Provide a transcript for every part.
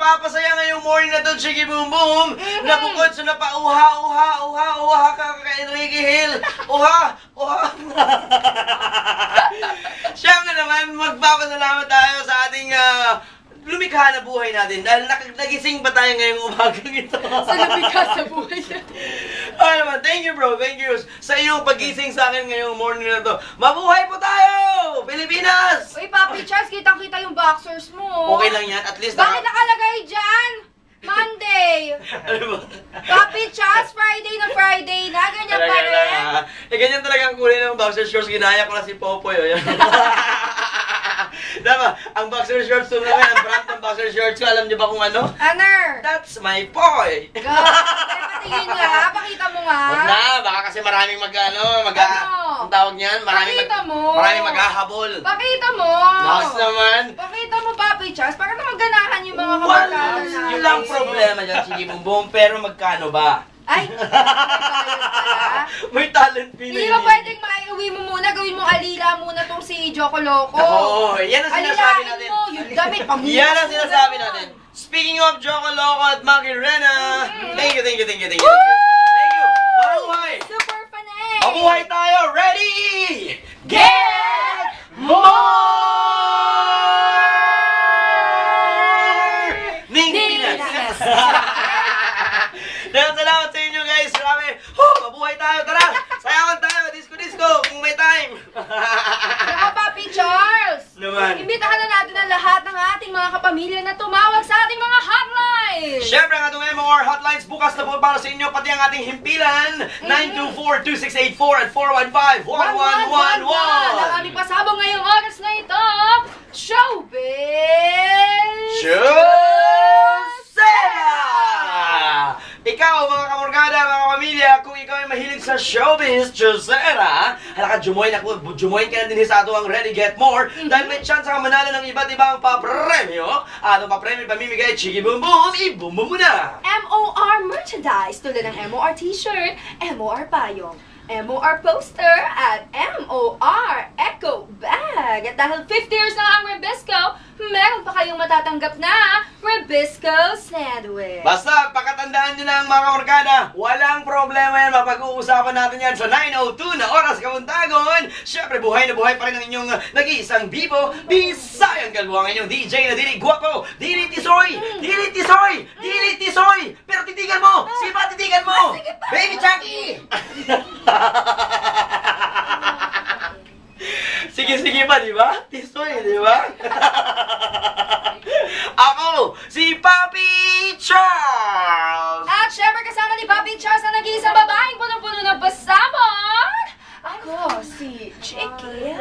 mapapasaya ngayong morning na to, Chiki Boom Boom, na bukod sa napauha ka kay Enrique Hill. Uha. Siyempre naman, magpapasalamat tayo sa ating lumikha na buhay natin dahil nagising pa tayo ngayong umagang ito. Sa lumikha sa buhay natin. Oh, naman, thank you bro, thank you sa iyong pagising sa akin ngayong morning na to. Mabuhay po tayo, Pilipinas! Uy, Papi Charles, kitang-kita yung boxers mo. Okay lang yan, at least Bakit nakalagay dyan? Monday! Ano ba? Papi Charles, Friday na, ganyan pa rin. Ganyan talaga ang kulay ng boxer shorts, ginaya ko na si Popoy. Diba, ang boxer shorts ko naman, ang brand ng boxer shorts ko, alam niyo ba kung ano? Aner! That's my boy! Patingin nga, pakita mo nga. Huwag na, baka kasi maraming ang tawag niyan, maraming maghahabol. Pakita mo! Next naman! Pakita mo, Papi Charles, para naman ganahan yung mga kabarkada natin. Yun lang problema dyan, Chiki Boom Boom, pero magkano ba? Ay, may talent pinili. Hindi ba pwedeng maiuwi mo muna, gawin mo alila muna tong si Joko Loco. Oo, yan ang sinasabi natin. Alilain mo, yung damit, pamuha. Yan ang sinasabi natin. Speaking of Joko Loco at Maki Rena, thank you. Thank you. Mabuhay! Super fanay! Mabuhay tayo! Ready! Get more! Salamat sa inyo guys! Marami! Mabuhay tayo! Tara! Sayawan tayo! Disco! Kung may time! Saka Papi Charles! Naman! Imbitahan na natin ang lahat ng ating mga kapamilya na tumawag sa ating mga hotlines! Siyempre ang atong MOR hotlines bukas na po para sa inyo pati ang ating himpilan 924-2684 at 415-1111 Ang aming pasabong ngayong oras na ito, Showbiz! Ikaw, mga kamorgada, mga pamilya, kung ikaw ay mahilig sa showbiz, Josera, halaka, jumoin ka na din sa ato ang Ready Get More dahil may chance ka manalo ng iba't ibang papremyo. At ang papremyo pamimigay, Chiki Boom Boom, i-boom boom mo na! MOR merchandise tulad ng MOR t-shirt, MOR payong, MOR poster, at MOR eco bag. At dahil 50 years na ang Rebisco, meron pa kayong matatanggap na Rebisco sandwich. Basta, pakatandaan nyo lang mga kamorgada, walang problema yan. Mapag-uusapan natin yan sa 9:02 na oras kamuntagon. Siyempre, buhay na buhay pa rin ang inyong nag-iisang bibo, Bisayang Kalbo, ang inyong DJ na dili guwapo, dili tisoy! Pero titigan mo! Sipa, titigan mo! Baby Chucky! Sige pa, di ba? Tisoy, di ba? Ako, si Papi Charles! At syempre kasama ni Papi Charles na nag-iisang babaeng puno-puno ng pasabog. Ako, si Chiki.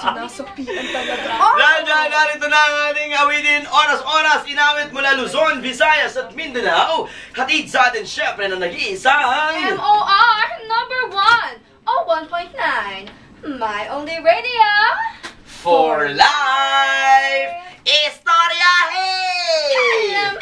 Sinasapian talaga. Narito na ang ating awitin, oras-oras, inawit mula Luzon, Visayas at Mindanao. Hatid sa atin syempre na nag-iisang MOR number 1, o 1.9. My only radio. For life! Istoryahe! Alam